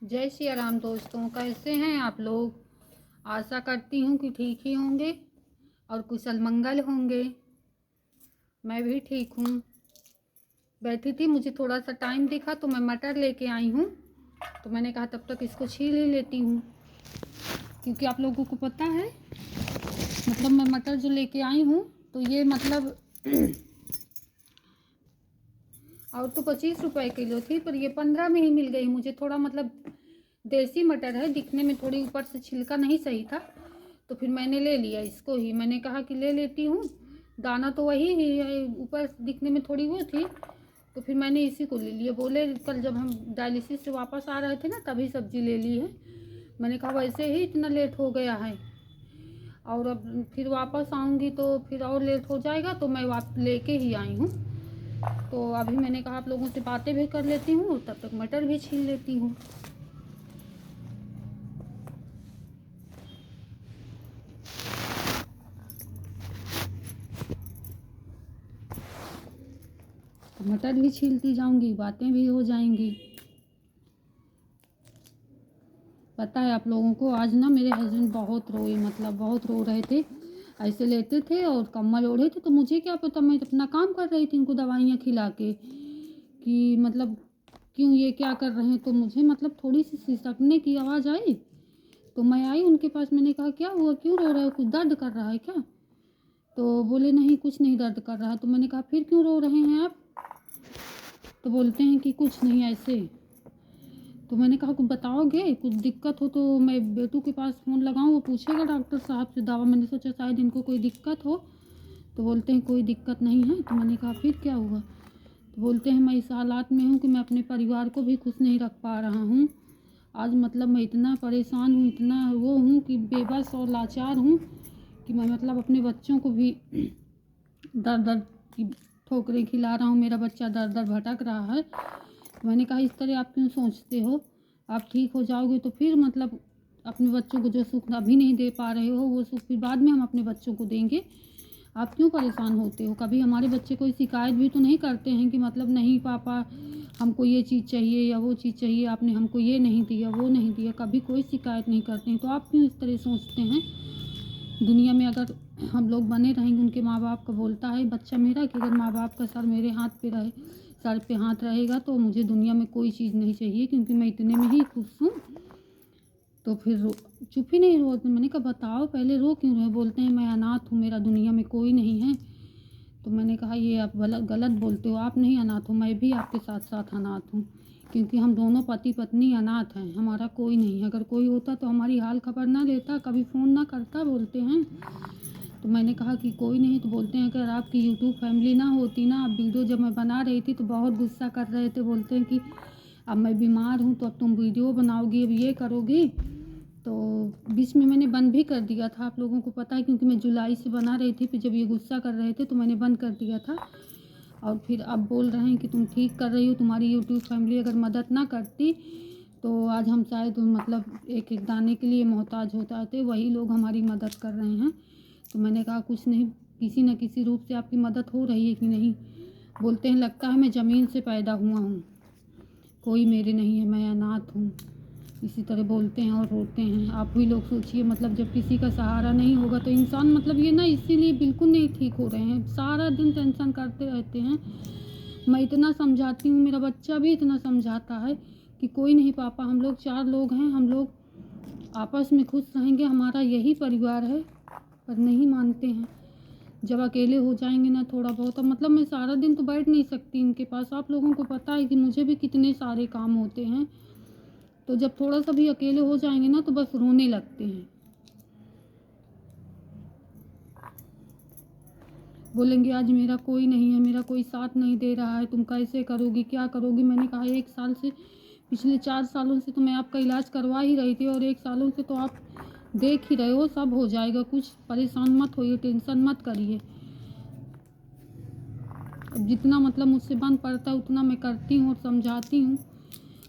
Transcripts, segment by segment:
जय श्री राम दोस्तों, कैसे हैं आप लोग। आशा करती हूँ कि ठीक ही होंगे और कुशल मंगल होंगे। मैं भी ठीक हूँ। बैठी थी, मुझे थोड़ा सा टाइम दिखा तो मैं मटर लेके आई हूँ, तो मैंने कहा तब तक इसको छील ही लेती हूँ। क्योंकि आप लोगों को पता है मतलब मैं मटर जो लेके आई हूँ तो ये मतलब और तो 25 रुपए किलो थी, पर ये 15 में ही मिल गई मुझे। थोड़ा मतलब देसी मटर है, दिखने में थोड़ी ऊपर से छिलका नहीं सही था, तो फिर मैंने ले लिया इसको ही। मैंने कहा कि ले लेती हूँ, दाना तो वही ही है, ऊपर दिखने में थोड़ी वो थी, तो फिर मैंने इसी को ले लिया। बोले कल जब हम डायलिसिस से वापस आ रहे थे ना, तभी सब्जी ले ली है। मैंने कहा वैसे ही इतना लेट हो गया है और अब फिर वापस आऊँगी तो फिर और लेट हो जाएगा, तो मैं लेके ही आई हूँ। तो अभी मैंने कहा आप लोगों से बातें भी कर लेती हूँ, तब तक मटर भी छील लेती हूँ। तो मटर भी छीलती जाऊंगी, बातें भी हो जाएंगी। पता है आप लोगों को, आज ना मेरे हस्बैंड बहुत रोए, मतलब बहुत रो रहे थे। ऐसे लेटे थे और कम्बल ओढ़े थे, तो मुझे क्या पता, मैं अपना काम कर रही थी इनको दवाइयाँ खिला के कि मतलब क्यों ये क्या कर रहे हैं। तो मुझे मतलब थोड़ी सी सिसकने की आवाज़ आई, तो मैं आई उनके पास। मैंने कहा क्या हुआ, क्यों रो रहे हो, कुछ दर्द कर रहा है क्या। तो बोले नहीं कुछ नहीं दर्द कर रहा। तो मैंने कहा फिर क्यों रो रहे हैं आप। तो बोलते हैं कि कुछ नहीं ऐसे। तो मैंने कहा कुछ बताओगे, कुछ दिक्कत हो तो मैं बेटू के पास फ़ोन लगाऊं, वो पूछेगा डॉक्टर साहब से दवा। मैंने सोचा शायद इनको कोई दिक्कत हो। तो बोलते हैं कोई दिक्कत नहीं है। तो मैंने कहा फिर क्या हुआ। तो बोलते हैं मैं इस हालात में हूँ कि मैं अपने परिवार को भी खुश नहीं रख पा रहा हूँ। आज मतलब मैं इतना परेशान हूँ, इतना वो हूँ कि बेबस और लाचार हूँ कि मैं मतलब अपने बच्चों को भी दर दर की ठोकरें खिला रहा हूँ। मेरा बच्चा दर दर भटक रहा है। मैंने कहा इस तरह आप क्यों सोचते हो, आप ठीक हो जाओगे तो फिर मतलब अपने बच्चों को जो सुख अभी नहीं दे पा रहे हो वो सुख फिर बाद में हम अपने बच्चों को देंगे। आप क्यों परेशान होते हो। कभी हमारे बच्चे कोई शिकायत भी तो नहीं करते हैं कि मतलब नहीं पापा हमको ये चीज़ चाहिए या वो चीज़ चाहिए, आपने हमको ये नहीं दिया वो नहीं दिया, कभी कोई शिकायत नहीं करते हैं। तो आप क्यों इस तरह सोचते हैं। दुनिया में अगर हम लोग बने रहेंगे, उनके माँ बाप का बोलता है बच्चा मेरा कि अगर माँ बाप का सर मेरे हाथ पे रहे, सर पे हाथ रहेगा तो मुझे दुनिया में कोई चीज़ नहीं चाहिए, क्योंकि मैं इतने में ही खुश हूँ। तो फिर चुप ही नहीं रो। मैंने कहा बताओ पहले रो क्यों रहे। बोलते हैं मैं अनाथ हूँ, मेरा दुनिया में कोई नहीं है। तो मैंने कहा ये आप गलत बोलते हो, आप नहीं अनाथ हो, मैं भी आपके साथ साथ अनाथ हूँ। क्योंकि हम दोनों पति पत्नी अनाथ हैं, हमारा कोई नहीं है। अगर कोई होता तो हमारी हाल खबर ना लेता, कभी फ़ोन ना करता। बोलते हैं। तो मैंने कहा कि कोई नहीं। तो बोलते हैं अगर आपकी यूट्यूब फैमिली ना होती ना, अब वीडियो जब मैं बना रही थी तो बहुत गुस्सा कर रहे थे। बोलते हैं कि अब मैं बीमार हूँ तो अब तुम वीडियो बनाओगी, अब ये करोगी। तो बीच में मैंने बंद भी कर दिया था, आप लोगों को पता है, क्योंकि मैं जुलाई से बना रही थी। फिर जब ये गुस्सा कर रहे थे तो मैंने बंद कर दिया था। और फिर अब बोल रहे हैं कि तुम ठीक कर रही हो, तुम्हारी यूट्यूब फैमिली अगर मदद ना करती तो आज हम शायद मतलब एक एक दाने के लिए मोहताज होता थे, वही लोग हमारी मदद कर रहे हैं। तो मैंने कहा कुछ नहीं, किसी न किसी रूप से आपकी मदद हो रही है कि नहीं। बोलते हैं लगता है मैं ज़मीन से पैदा हुआ हूँ, कोई मेरे नहीं है, मैं अनाथ हूँ। इसी तरह बोलते हैं और रोते हैं। आप भी लोग सोचिए, मतलब जब किसी का सहारा नहीं होगा तो इंसान मतलब ये ना इसीलिए बिल्कुल नहीं ठीक हो रहे हैं, सारा दिन टेंशन करते रहते हैं। मैं इतना समझाती हूँ, मेरा बच्चा भी इतना समझाता है कि कोई नहीं पापा, हम लोग 4 लोग हैं, हम लोग आपस में खुश रहेंगे, हमारा यही परिवार है। पर नहीं मानते हैं। जब अकेले हो जाएंगे ना थोड़ा बहुत, अब मतलब मैं सारा दिन तो बैठ नहीं सकती इनके पास। आप लोगों को पता है कि मुझे भी कितने सारे काम होते हैं। तो जब थोड़ा सा भी अकेले हो जाएंगे ना तो बस रोने लगते हैं। बोलेंगे आज मेरा कोई नहीं है, मेरा कोई साथ नहीं दे रहा है, तुम कैसे करोगी क्या करोगी। मैंने कहा 1 साल से, पिछले 4 सालों से तो मैं आपका इलाज करवा ही रही थी, और 1 सालों से तो आप देख ही रहे हो, सब हो जाएगा, कुछ परेशान मत होइए, टेंशन मत करिए। अब जितना मतलब मुझसे बन पड़ता है उतना मैं करती हूँ और समझाती हूँ।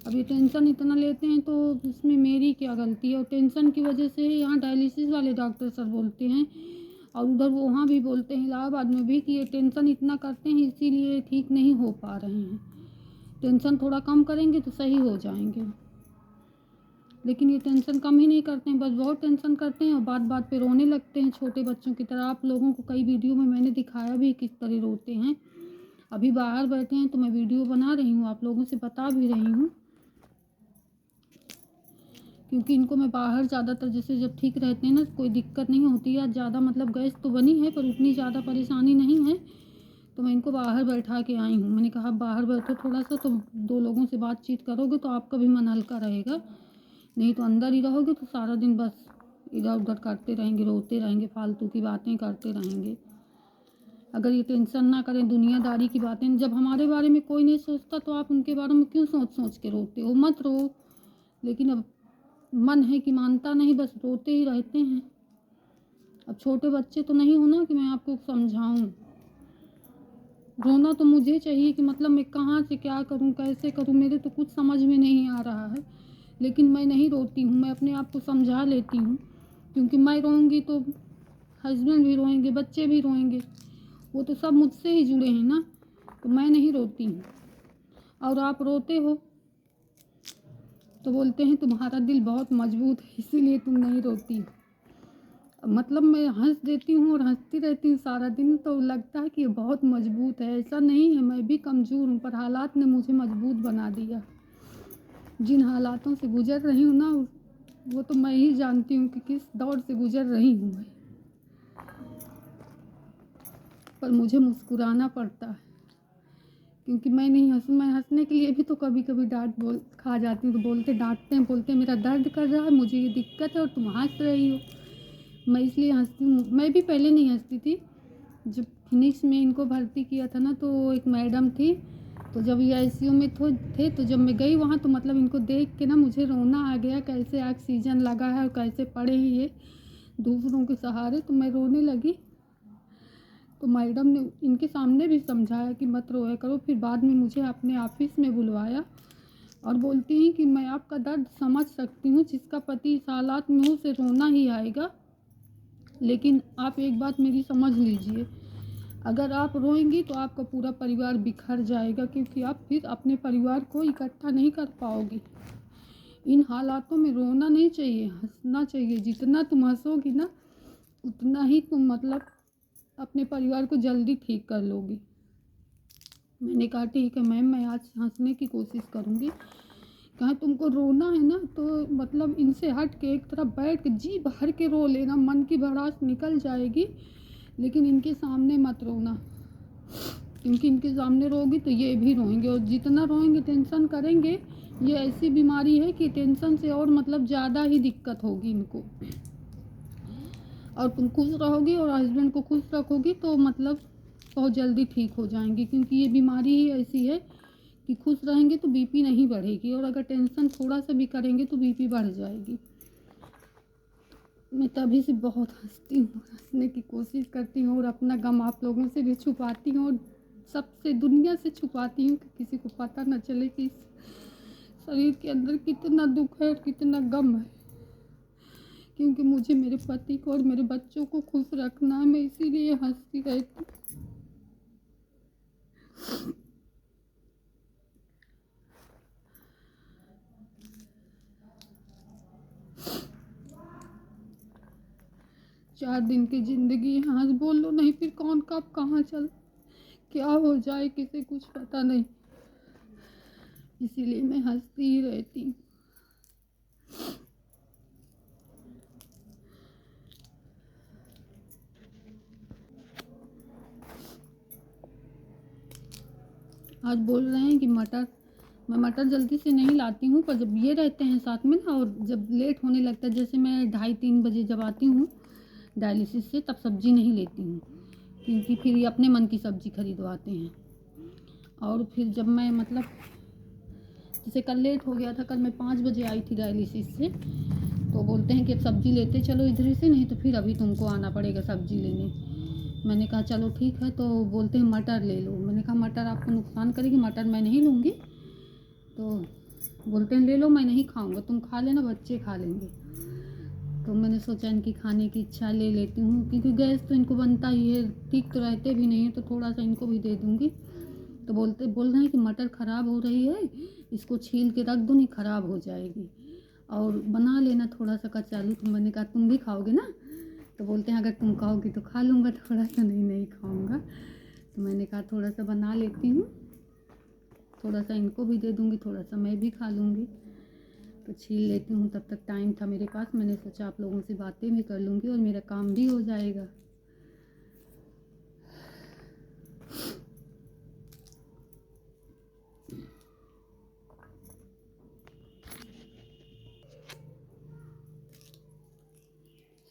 अब ये टेंशन इतना लेते हैं तो इसमें मेरी क्या गलती है। और टेंशन की वजह से यहाँ डायलिसिस वाले डॉक्टर सर बोलते हैं, और उधर वहाँ भी बोलते हैं इलाहाबाद में भी, कि ये टेंशन इतना करते हैं इसीलिए ठीक नहीं हो पा रहे हैं। टेंशन थोड़ा कम करेंगे तो सही हो जाएंगे। लेकिन ये टेंशन कम ही नहीं करते हैं, बस बहुत टेंशन करते हैं और बात बात पे रोने लगते हैं छोटे बच्चों की तरह। आप लोगों को कई वीडियो में मैंने दिखाया भी किस तरह रोते हैं। अभी बाहर बैठे हैं तो मैं वीडियो बना रही हूँ, आप लोगों से बता भी रही हूँ, क्योंकि इनको मैं बाहर ज़्यादातर जैसे जब ठीक रहते हैं ना कोई दिक्कत नहीं होती है। ज़्यादा मतलब गैस तो बनी है पर उतनी ज़्यादा परेशानी नहीं है, तो मैं इनको बाहर बैठा के आई हूँ। मैंने कहा बाहर बैठो थोड़ा सा, तो दो लोगों से बातचीत करोगे तो आपका भी मन हल्का रहेगा, नहीं तो अंदर ही रहोगे तो सारा दिन बस इधर उधर करते रहेंगे, रोते रहेंगे, फालतू की बातें करते रहेंगे। अगर ये टेंशन ना करें दुनियादारी की बातें, जब हमारे बारे में कोई नहीं सोचता तो आप उनके बारे में क्यों सोच सोच के रोते हो? मत रो, लेकिन अब मन है कि मानता नहीं, बस रोते ही रहते हैं। अब छोटे बच्चे तो नहीं हो ना कि मैं आपको समझाऊं। रोना तो मुझे चाहिए कि मतलब मैं कहाँ से क्या करूं, कैसे करूं, मेरे तो कुछ समझ में नहीं आ रहा है, लेकिन मैं नहीं रोती हूँ। मैं अपने आप को समझा लेती हूँ, क्योंकि मैं रोऊंगी तो हस्बैंड भी रोएंगे, बच्चे भी रोएंगे, वो तो सब मुझसे ही जुड़े हैं ना, तो मैं नहीं रोती हूँ। और आप रोते हो तो बोलते हैं तुम्हारा दिल बहुत मजबूत है इसीलिए तुम नहीं रोती। मतलब मैं हंस देती हूँ और हंसती रहती हूँ सारा दिन, तो लगता है कि ये बहुत मजबूत है। ऐसा नहीं है, मैं भी कमज़ोर हूँ, पर हालात ने मुझे मजबूत बना दिया। जिन हालातों से गुजर रही हूँ ना, वो तो मैं ही जानती हूँ कि किस दौर से गुजर रही हूँ मैं। पर मुझे मुस्कुराना पड़ता है, क्योंकि मैं नहीं हंसूँ, मैं हंसने के लिए भी तो कभी कभी डांट बोल खा जाती हूँ। तो बोलते हैं मेरा दर्द कर रहा है, मुझे ये दिक्कत है और तुम हंस रही हो। मैं इसलिए हंसती हूँ। मैं भी पहले नहीं हंसती थी। जब फिनिक्स में इनको भर्ती किया था ना, तो एक मैडम थी, तो जब ये आईसीयू में थे तो जब मैं गई वहाँ, तो मतलब इनको देख के ना मुझे रोना आ गया, कैसे ऑक्सीजन लगा है और कैसे पड़े हैं ये दूसरों के सहारे, तो मैं रोने लगी। तो मैडम ने इनके सामने भी समझाया कि मत रोया करो। फिर बाद में मुझे अपने ऑफिस में बुलवाया और बोलती हैं कि मैं आपका दर्द समझ सकती हूँ, जिसका पति इस हालात में हो उसे रोना ही आएगा, लेकिन आप एक बात मेरी समझ लीजिए, अगर आप रोएंगी तो आपका पूरा परिवार बिखर जाएगा, क्योंकि आप फिर अपने परिवार को इकट्ठा नहीं कर पाओगी। इन हालातों में रोना नहीं चाहिए, हंसना चाहिए। जितना तुम हंसोगी ना उतना ही तुम मतलब अपने परिवार को जल्दी ठीक कर लोगी। मैंने कहा ठीक है मैम, मैं आज हंसने की कोशिश करूँगी। कहा तुमको रोना है ना तो मतलब इनसे हट के एक तरफ बैठ के जी भर के रो लेना, मन की भड़ास निकल जाएगी, लेकिन इनके सामने मत रोना, क्योंकि इनके सामने रोगी तो ये भी रोएंगे, और जितना रोएंगे टेंशन करेंगे, ये ऐसी बीमारी है कि टेंशन से और मतलब ज़्यादा ही दिक्कत होगी इनको। और तुम खुश रहोगी और हस्बैंड को खुश रखोगी तो मतलब बहुत जल्दी ठीक हो जाएंगी, क्योंकि ये बीमारी ही ऐसी है कि खुश रहेंगे तो बीपी नहीं बढ़ेगी, और अगर टेंशन थोड़ा सा भी करेंगे तो बीपी बढ़ जाएगी। मैं तभी से बहुत हंसती हूँ, हंसने की कोशिश करती हूँ और अपना गम आप लोगों से भी छुपाती हूँ और सबसे दुनिया से छुपाती हूँ कि किसी को पता न चले कि इस शरीर के अंदर कितना दुख है और कितना गम है, क्योंकि मुझे मेरे पति को और मेरे बच्चों को खुश रखना है। मैं इसीलिए हंसती रहती हूँ। चार दिन की जिंदगी है, हंस बोल लो, नहीं फिर कौन कब कहाँ चल क्या हो जाए किसी कुछ पता नहीं, इसीलिए मैं हंसती ही रहती हूँ। आज बोल रहे हैं कि मटर, मैं मटर जल्दी से नहीं लाती हूँ, पर जब ये रहते हैं साथ में ना और जब लेट होने लगता है, जैसे मैं 2:30-3 बजे जब आती हूँ डायलिसिस से, तब सब्ज़ी नहीं लेती हूँ, क्योंकि फिर ये अपने मन की सब्ज़ी खरीदवाते हैं। और फिर जब मैं मतलब जैसे कल लेट हो गया था, कल मैं 5 बजे आई थी डायलिसिस से, तो बोलते हैं कि अब सब्ज़ी लेते चलो इधर से, नहीं तो फिर अभी तुमको आना पड़ेगा सब्ज़ी लेने। मैंने कहा चलो ठीक है, तो बोलते हैं मटर ले लो। मैंने कहा मटर आपको नुकसान करेगी, मटर मैं नहीं लूँगी। तो बोलते हैं ले लो, मैं नहीं खाऊंगा, तुम खा लेना, बच्चे खा लेंगे। तो मैंने सोचा इनकी खाने की इच्छा ले लेती हूँ, क्योंकि गैस तो इनको बनता ही है, ठीक तो रहते भी नहीं है, तो थोड़ा सा इनको भी दे दूँगी। तो बोल रहे हैं कि मटर ख़राब हो रही है, इसको छील के रख दो, नहीं ख़राब हो जाएगी। और बना लेना थोड़ा सा कचालू। तो मैंने कहा तुम भी खाओगे ना? तो बोलते हैं अगर तुम खाओगी तो खा लूँगा थोड़ा सा, नहीं खाऊँगा। तो मैंने कहा थोड़ा सा बना लेती हूँ, थोड़ा सा इनको भी दे दूँगी, थोड़ा सा मैं भी खा लूँगी। तो छील लेती हूँ, तब तक टाइम था मेरे पास, मैंने सोचा आप लोगों से बातें भी कर लूँगी और मेरा काम भी हो जाएगा।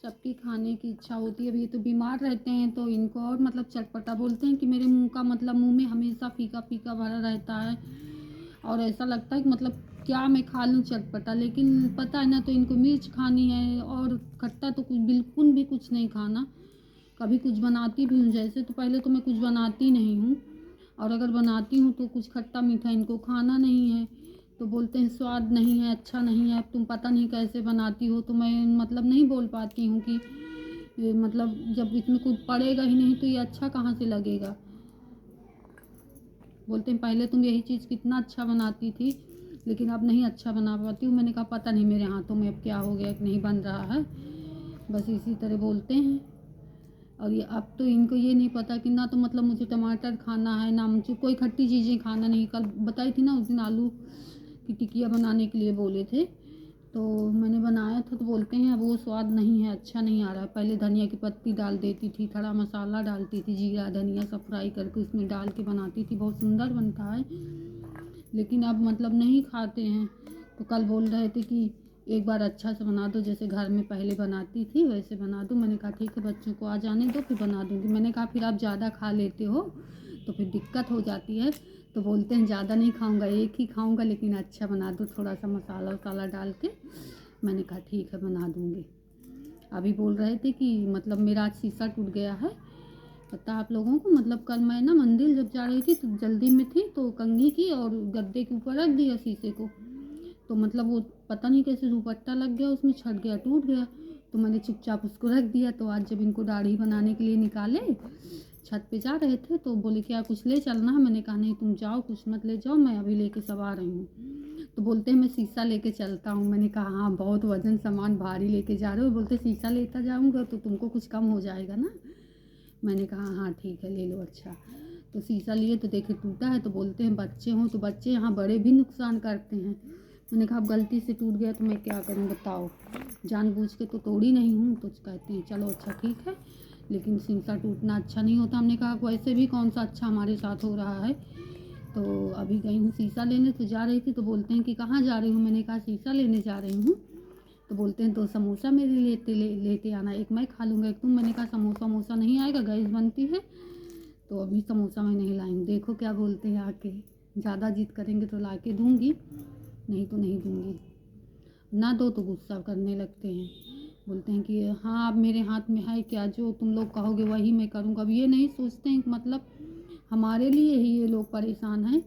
सबकी खाने की इच्छा होती है। अब ये तो बीमार रहते हैं तो इनको और मतलब चटपटा बोलते हैं कि मेरे मुंह का मतलब मुंह में हमेशा फीका फीका भरा रहता है और ऐसा लगता है कि मतलब क्या मैं खा लूँ चटपटा, लेकिन पता है ना, तो इनको मिर्च खानी है और खट्टा तो कुछ बिल्कुल भी कुछ नहीं खाना। कभी कुछ बनाती भी हूँ जैसे, तो पहले तो मैं कुछ बनाती नहीं हूँ, और अगर बनाती हूँ तो कुछ खट्टा मीठा इनको खाना नहीं है। तो बोलते हैं स्वाद नहीं है, अच्छा नहीं है, अब तुम पता नहीं कैसे बनाती हो। तो मैं मतलब नहीं बोल पाती हूँ कि मतलब जब इसमें कुछ पड़ेगा ही नहीं तो ये अच्छा कहाँ से लगेगा। बोलते हैं पहले तुम यही चीज़ कितना अच्छा बनाती थी, लेकिन अब नहीं अच्छा बना पाती हूँ। मैंने कहा पता नहीं मेरे हाथों में अब क्या हो गया कि नहीं बन रहा है, बस इसी तरह बोलते हैं। और ये अब तो इनको ये नहीं पता कि ना तो मतलब मुझे टमाटर खाना है, ना मुझे कोई खट्टी चीज़ें खाना नहीं। कल बताई थी ना उस दिन आलू की टिकिया बनाने के लिए बोले थे, तो मैंने बनाया था। तो बोलते हैं अब वो स्वाद नहीं है, अच्छा नहीं आ रहा है। पहले धनिया की पत्ती डाल देती थी, खड़ा मसाला डालती थी, जीरा धनिया सब फ्राई करके उसमें डाल के बनाती थी, बहुत सुंदर बनता है, लेकिन अब मतलब नहीं खाते हैं। तो कल बोल रहे थे कि एक बार अच्छा से बना दो, जैसे घर में पहले बनाती थी वैसे बना दो। मैंने कहा ठीक है, बच्चों को आ जाने दो फिर बना दूँगी। मैंने कहा फिर आप ज़्यादा खा लेते हो तो फिर दिक्कत हो जाती है। तो बोलते हैं ज़्यादा नहीं खाऊंगा, एक ही खाऊंगा, लेकिन अच्छा बना दो थोड़ा सा मसाला वसाला डाल के। मैंने कहा ठीक है बना दूँगी। अभी बोल रहे थे कि मतलब मेरा आज शीशा टूट गया है। पता आप लोगों को, मतलब कल मैं ना मंदिर जब जा रही थी तो जल्दी में थी, तो कंघी की और गद्दे के ऊपर रख दिया शीशे को। तो मतलब वो पता नहीं कैसे दुपट्टा लग गया उसमें, छट गया, टूट गया। तो मैंने चुपचाप उसको रख दिया। तो आज जब इनको दाढ़ी बनाने के लिए निकाले, छत पे जा रहे थे तो बोले क्या कुछ ले चलना है? मैंने कहा नहीं तुम जाओ, कुछ मत ले जाओ, मैं अभी लेके सब आ रही हूँ। तो बोलते हैं मैं शीशा लेके चलता हूँ। मैंने कहा हाँ बहुत वजन सामान भारी लेके जा रहे हो। बोलते शीशा लेता जाऊँगा तो तुमको कुछ कम हो जाएगा ना। मैंने कहा हाँ ठीक है ले लो। अच्छा, तो शीशा लिए तो देखे टूटा है। तो बोलते हैं बच्चे हों तो बच्चे यहाँ बड़े भी नुकसान करते हैं। मैंने कहा अब गलती से टूट गया तो मैं क्या करूँ बताओ, जानबूझ के तो तोड़ी नहीं हूँ। तो कहते हैं चलो अच्छा ठीक है, लेकिन शीशा टूटना अच्छा नहीं होता। हमने कहा वैसे भी कौन सा अच्छा हमारे साथ हो रहा है। तो अभी गई हूँ शीशा लेने, तो जा रही थी तो बोलते हैं कि कहाँ जा रही हूँ? मैंने कहा शीशा लेने जा रही हूँ। तो बोलते हैं 2 समोसा मेरे लेते आना, एक मैं खा लूँगा एक तुम। मैंने कहा समोसा वमोसा नहीं आएगा, गैस बनती है, तो अभी समोसा मैं नहीं लाऊंगी। देखो क्या बोलते हैं आके, ज़्यादा जिद करेंगे तो ला के दूँगी, नहीं तो नहीं दूँगी। ना दो तो गुस्सा करने लगते हैं, बोलते हैं कि हाँ अब मेरे हाथ में है क्या, जो तुम लोग कहोगे वही मैं करूँगा। अब ये नहीं सोचते हैं कि मतलब हमारे लिए ही ये लोग परेशान हैं,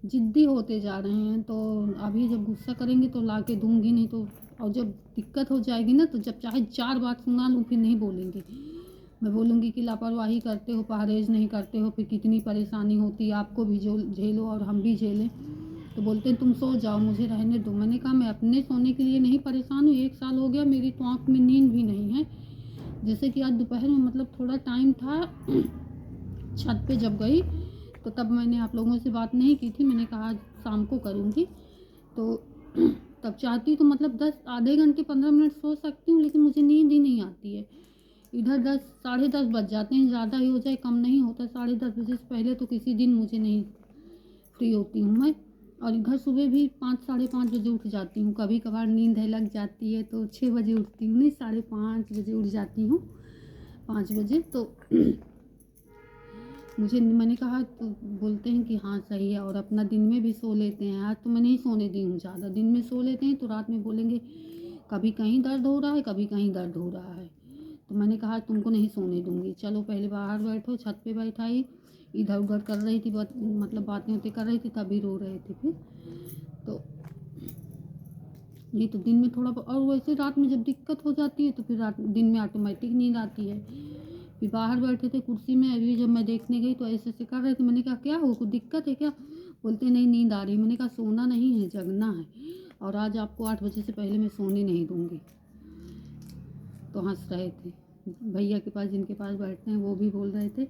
ज़िद्दी होते जा रहे हैं। तो अभी जब गुस्सा करेंगे तो ला के दूँगी, नहीं तो और जब दिक्कत हो जाएगी ना तो जब चाहे 4 बार सुना लूँ फिर नहीं बोलेंगे। मैं बोलूँगी कि लापरवाही करते हो, परहेज़ नहीं करते हो, फिर कितनी परेशानी होती है, आपको भी जो झेलो और हम भी झेलें। तो बोलते हैं तुम सो जाओ, मुझे रहने दो। मैंने कहा मैं अपने सोने के लिए नहीं परेशान हूँ, 1 साल हो गया मेरी तो आँख में नींद भी नहीं है। जैसे कि आज दोपहर में मतलब थोड़ा टाइम था, छत पे जब गई तो तब मैंने आप लोगों से बात नहीं की थी। मैंने कहा शाम को करूँगी। तो तब चाहती तो मतलब 10 आधे घंटे 15 मिनट सो सकती हूँ, लेकिन मुझे नींद ही नहीं आती है। इधर 10 साढ़े 10 बज जाते हैं, ज़्यादा ही हो जाए कम नहीं होता। 10:30 बजे से पहले तो किसी दिन मुझे नहीं फ्री होती हूँ मैं। और इधर सुबह भी 5 साढ़े 5 बजे उठ जाती हूँ, कभी कभार नींद है लग जाती है तो 6 बजे उठती हूँ, नहीं 5:30 बजे उठ जाती हूँ, 5 बजे। तो मुझे मैंने कहा तो बोलते हैं कि हाँ सही है, और अपना दिन में भी सो लेते हैं। आज तो मैं नहीं सोने दी हूँ ज़्यादा, दिन में सो लेते हैं तो रात में बोलेंगे कभी कहीं दर्द हो रहा है, कभी कहीं दर्द हो रहा है। तो मैंने कहा तुमको नहीं सोने दूँगी, चलो पहले बाहर बैठो। छत पे बैठाई, इधर उधर कर रही थी, मतलब बातें वातें कर रही थी, तभी रो रहे थे फिर। तो नहीं तो दिन में थोड़ा और वैसे रात में जब दिक्कत हो जाती है तो फिर रात दिन में ऑटोमेटिक नींद आती है। फिर बाहर बैठे थे कुर्सी में, अभी जब मैं देखने गई तो ऐसे ऐसे कर रहे थे। मैंने कहा क्या हो, कुछ दिक्कत है क्या? बोलते नहीं नींद आ रही। मैंने कहा सोना नहीं है जगना है, और आज आपको 8 बजे से पहले मैं सोने नहीं दूँगी। तो हंस रहे थे भैया के पास, जिनके पास बैठते हैं, वो भी बोल रहे थे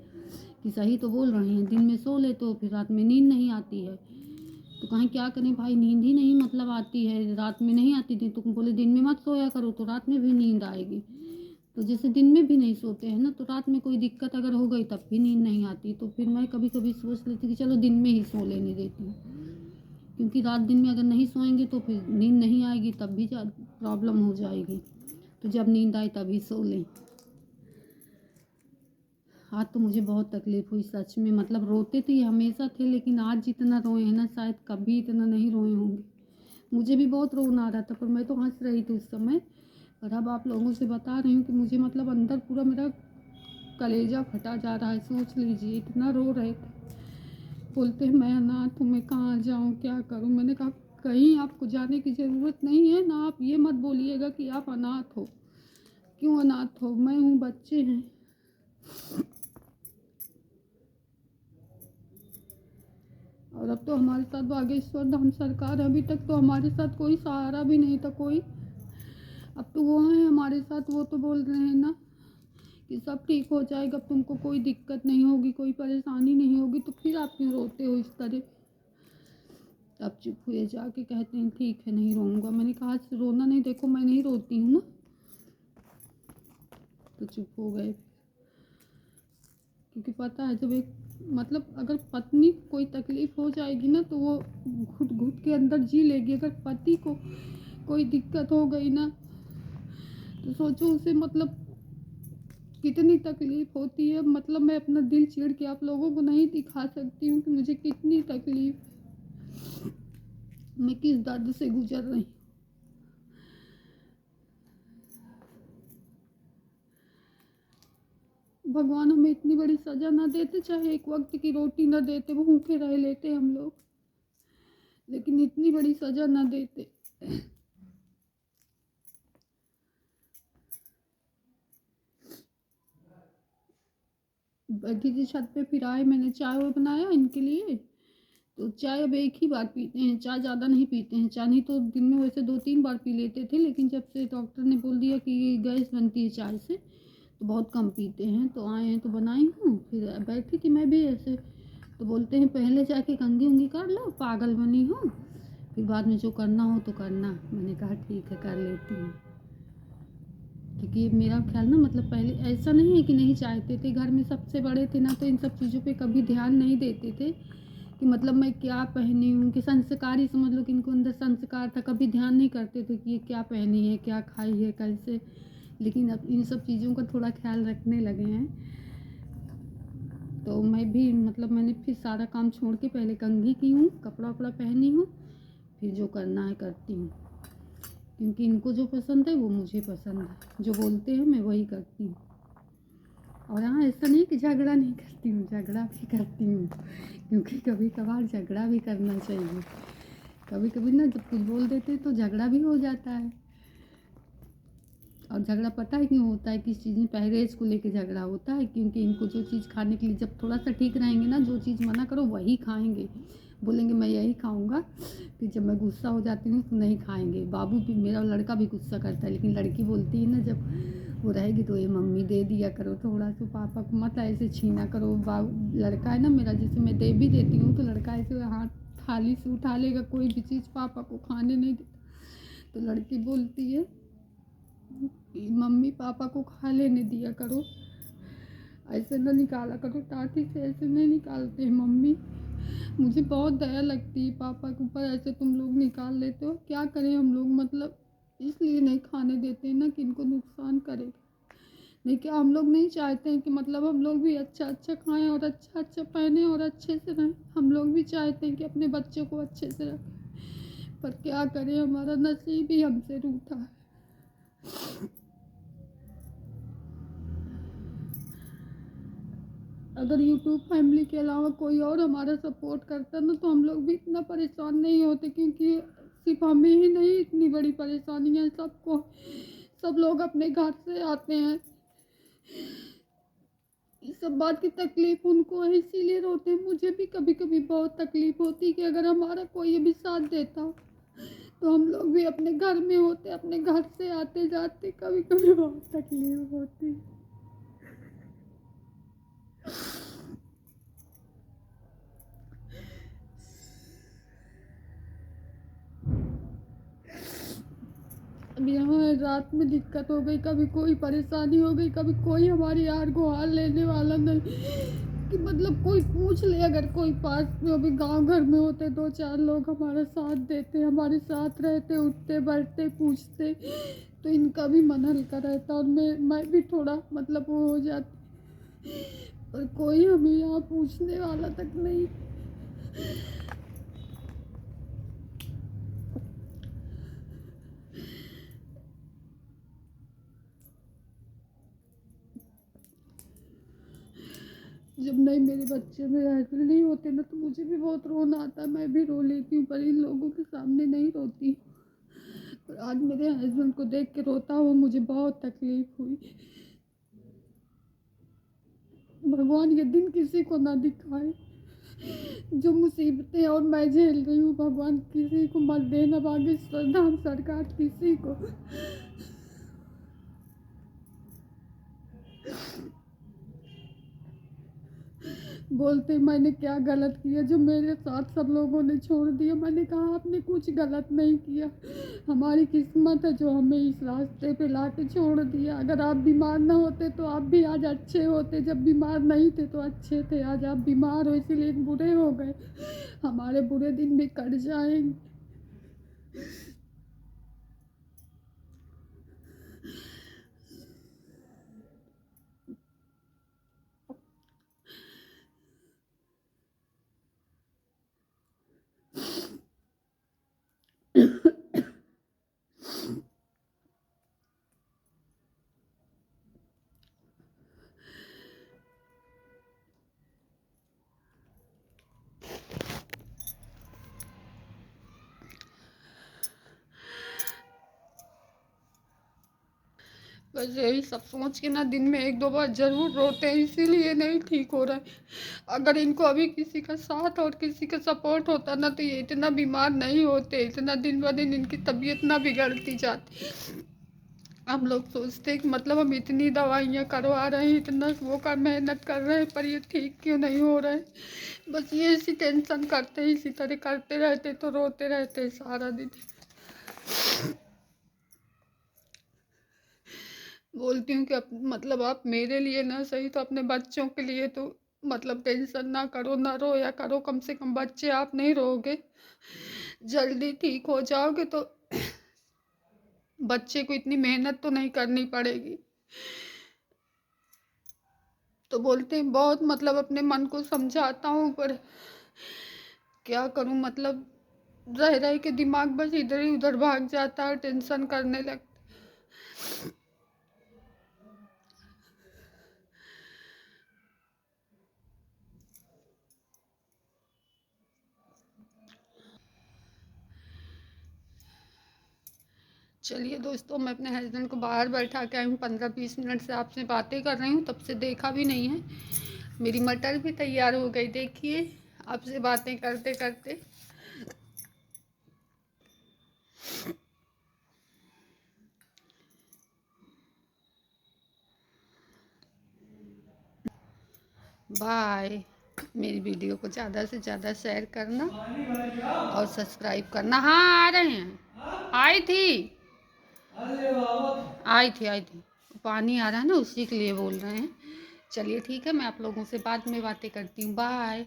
कि सही तो बोल रही हैं, दिन में सो ले तो फिर रात में नींद नहीं आती है। तो कहें क्या करें भाई, नींद ही नहीं मतलब आती है, रात में नहीं आती थी। तो बोले दिन में मत सोया करो तो रात में भी नींद आएगी। तो जैसे दिन में भी नहीं सोते हैं ना, तो रात में कोई दिक्कत अगर हो गई तब भी नींद नहीं आती। तो फिर मैं कभी कभी सोच लेती कि चलो दिन में ही सो लेने देती हूँ, क्योंकि रात दिन में अगर नहीं सोएंगे तो फिर नींद नहीं आएगी, तब भी प्रॉब्लम हो जाएगी। तो जब नींद आए तभी सो लें। आज तो मुझे बहुत तकलीफ़ हुई सच में, मतलब रोते तो ये हमेशा थे, लेकिन आज जितना रोए हैं ना शायद कभी इतना नहीं रोए होंगे। मुझे भी बहुत रोना आ रहा था, पर मैं तो हंस रही थी उस समय। और अब आप लोगों से बता रही हूँ कि मुझे मतलब अंदर पूरा मेरा कलेजा फटा जा रहा है। सोच लीजिए, इतना रो रहे थे। बोलते हैं मैं अनाथ हूँ, मैं कहाँ जाऊँ, क्या करूँ। मैंने कहा कहीं आपको जाने की ज़रूरत नहीं है ना, आप ये मत बोलिएगा कि आप अनाथ हो। क्यों अनाथ हो, मैं हूँ, बच्चे हैं। और अब तो हमारे साथ बागेश्वर धाम सरकार है, अभी तक तो हमारे साथ कोई सहारा भी नहीं था कोई। अब तो वो हैं हमारे साथ, वो तो बोल रहे हैं ना कि सब ठीक हो जाएगा, तुमको कोई दिक्कत नहीं होगी, कोई परेशानी नहीं होगी। तो फिर आप क्यों रोते हो इस तरह। अब चुप हुए, जाके कहते हैं ठीक है नहीं रोऊंगा। मैंने कहा रोना नहीं, देखो मैं नहीं रोती हूँ ना। तो चुप हो गए, क्योंकि पता है जब एक मतलब अगर पत्नी को कोई तकलीफ हो जाएगी ना तो वो घुट घुट के अंदर जी लेगी। अगर पति को कोई दिक्कत हो गई ना तो सोचो उसे मतलब कितनी तकलीफ होती है। मतलब मैं अपना दिल चीर के आप लोगों को नहीं दिखा सकती हूँ कि मुझे कितनी तकलीफ, मैं किस दर्द से गुजर रही हूँ। भगवान हमें इतनी बड़ी सजा ना देते, चाहे एक वक्त की रोटी ना देते, वो भूखे रह लेते हम लोग, लेकिन इतनी बड़ी सजा ना देते। बैठी थी छत पे, फिर आए, मैंने चाय बनाया इनके लिए। तो चाय अब एक ही बार पीते हैं, चाय ज़्यादा नहीं पीते हैं। चाय नहीं तो दिन में वैसे 2-3 बार पी लेते थे, लेकिन जब से डॉक्टर ने बोल दिया कि गैस बनती है चाय से, तो बहुत कम पीते हैं। तो आए हैं तो बनाई हूँ, फिर बैठी थी मैं भी ऐसे। तो बोलते हैं पहले जाके कंघी उंगी कर लो, पागल बनी हो, फिर बाद में जो करना हो तो करना। मैंने कहा ठीक है कर लेती हूँ, क्योंकि मेरा ख्याल ना मतलब पहले ऐसा नहीं है कि नहीं चाहते थे, घर में सबसे बड़े थे ना, तो इन सब चीज़ों पे कभी ध्यान नहीं देते थे कि मतलब मैं क्या पहनी हूँ, कि संस्कार ही समझ लो कि इनको अंदर संस्कार था। कभी ध्यान नहीं करते थे कि ये क्या पहनी है, क्या खाई है, कैसे। लेकिन अब इन सब चीज़ों का थोड़ा ख्याल रखने लगे हैं। तो मैं भी मतलब मैंने फिर सारा काम छोड़ के पहले कंघी की हूँ, कपड़ा वपड़ा पहनी हूँ, फिर जो करना है करती हूँ, क्योंकि इनको जो पसंद है वो मुझे पसंद है, जो बोलते हैं मैं वही करती हूँ। और हाँ, ऐसा नहीं कि झगड़ा नहीं करती हूँ, झगड़ा भी करती हूँ, क्योंकि कभी कभार झगड़ा भी करना चाहिए। कभी कभी ना जब कुछ बोल देते तो झगड़ा भी हो जाता है। और झगड़ा पता है क्यों होता है, किस चीज़ में, परहेज को लेके झगड़ा होता है। क्योंकि इनको जो चीज़ खाने के लिए जब थोड़ा सा ठीक रहेंगे ना, जो चीज़ मना करो वही खाएंगे, बोलेंगे मैं यही खाऊंगा। फिर जब मैं गुस्सा हो जाती हूँ तो नहीं खाएंगे। बाबू भी, मेरा लड़का भी गुस्सा करता है, लेकिन लड़की बोलती है ना जब वो रहेगी तो ये मम्मी दे दिया करो थोड़ा सा, पापा को मत ऐसे छीना करो। लड़का है ना मेरा, जैसे मैं दे भी देती हूँ तो लड़का ऐसे हाथ थाली से उठा लेगा, कोई भी चीज़ पापा को खाने नहीं देता। तो लड़की बोलती है कि मम्मी पापा को खा लेने दिया करो, ऐसे ना निकाला करो टाटी से, ऐसे नहीं निकालते हैं मम्मी। मुझे बहुत दया लगती है पापा के ऊपर, ऐसे तुम लोग निकाल लेते हो। क्या करें हम लोग, मतलब इसलिए नहीं खाने देते हैं ना कि इनको नुकसान करेगा। नहीं, क्या हम लोग नहीं चाहते हैं कि मतलब हम लोग भी अच्छा अच्छा खाएं और अच्छा अच्छा पहने और अच्छे से रहें। हम लोग भी चाहते हैं कि अपने बच्चों को अच्छे से रखें, पर क्या करें, हमारा नसीब ही हमसे रूठा है। अगर यूट्यूब फैमिली के अलावा कोई और हमारा सपोर्ट करता ना तो हम लोग भी इतना परेशान नहीं होते, क्योंकि सिर्फ हमें ही नहीं, इतनी बड़ी परेशानी है सबको। सब लोग अपने घर से आते हैं, इस सब बात की तकलीफ उनको है, इसीलिए रोते हैं। मुझे भी कभी कभी बहुत तकलीफ होती कि अगर हमारा कोई भी साथ देता तो हम लोग भी अपने घर में होते, अपने घर से आते जाते कभी कभी बहुत तकलीफ होती। अब यहाँ रात में दिक्कत हो गई, कभी कोई परेशानी हो गई, कभी कोई हमारी यार गुहार लेने वाला नहीं कि मतलब कोई पूछ ले। अगर कोई पास में अभी गांव घर में होते 2-4 लोग हमारा साथ देते, हमारे साथ रहते, उठते बैठते पूछते, तो इनका भी मन हल्का रहता और मैं भी थोड़ा मतलब वो हो जाती। पर कोई हमें यहाँ पूछने वाला तक नहीं। जब नहीं मेरे बच्चे मेरे हस्बैंड नहीं होते ना तो मुझे भी बहुत रोना आता है, मैं भी रो लेती हूँ, पर इन लोगों के सामने नहीं रोती। पर आज मेरे हस्बैंड को देख के रोता हुआ मुझे बहुत तकलीफ हुई। भगवान ये दिन किसी को ना दिखाए। जो मुसीबतें और मैं झेल रही हूँ, भगवान किसी को मत देना, बागेश्वर धाम सरकार किसी को। बोलते मैंने क्या गलत किया जो मेरे साथ सब लोगों ने छोड़ दिया। मैंने कहा आपने कुछ गलत नहीं किया, हमारी किस्मत है जो हमें इस रास्ते पे ला के छोड़ दिया। अगर आप बीमार ना होते तो आप भी आज अच्छे होते, जब बीमार नहीं थे तो अच्छे थे। आज आप बीमार हो इसीलिए बुरे हो गए, हमारे बुरे दिन भी कट जाएंगे। बस यही सब सोच के ना दिन में 1-2 बार ज़रूर रोते हैं, इसीलिए नहीं ठीक हो रहा है। अगर इनको अभी किसी का साथ और किसी का सपोर्ट होता ना तो ये इतना बीमार नहीं होते, इतना दिन ब दिन इनकी तबीयत ना बिगड़ती जाती। हम लोग सोचते हैं कि मतलब हम इतनी दवाइयाँ करवा रहे हैं, इतना वो कर मेहनत कर रहे हैं, पर ये ठीक क्यों नहीं हो रहा है। बस ये इसी टेंशन करते हैं, इसी तरह करते रहते तो रोते रहते सारा दिन। बोलती हूँ कि मतलब आप मेरे लिए ना सही तो अपने बच्चों के लिए तो मतलब टेंशन ना करो, ना रोया करो। कम से कम बच्चे आप नहीं रोगे, जल्दी ठीक हो जाओगे तो बच्चे को इतनी मेहनत तो नहीं करनी पड़ेगी। तो बोलते हैं बहुत मतलब अपने मन को समझाता हूँ, पर क्या करूँ मतलब रह रह के दिमाग बस इधर ही उधर भाग जाता है, टेंशन करने लगता। चलिए दोस्तों, मैं अपने हस्बैंड को बाहर बैठा के आई हूँ, 15-20 मिनट से आपसे बातें कर रही हूँ, तब से देखा भी नहीं है। मेरी मटर भी तैयार हो गई, देखिए आपसे बातें करते करते। बाय। मेरी वीडियो को ज़्यादा से ज़्यादा शेयर करना और सब्सक्राइब करना। हाँ आ रहे हैं, आई थी आई थी। पानी आ रहा है ना उसी के लिए बोल रहे हैं। चलिए ठीक है, मैं आप लोगों से बाद में बातें करती हूँ। बाय।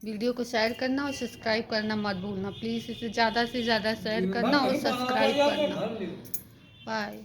वीडियो को शेयर करना और सब्सक्राइब करना मत भूलना प्लीज़। इसे ज़्यादा से ज़्यादा शेयर करना और सब्सक्राइब करना। बाय।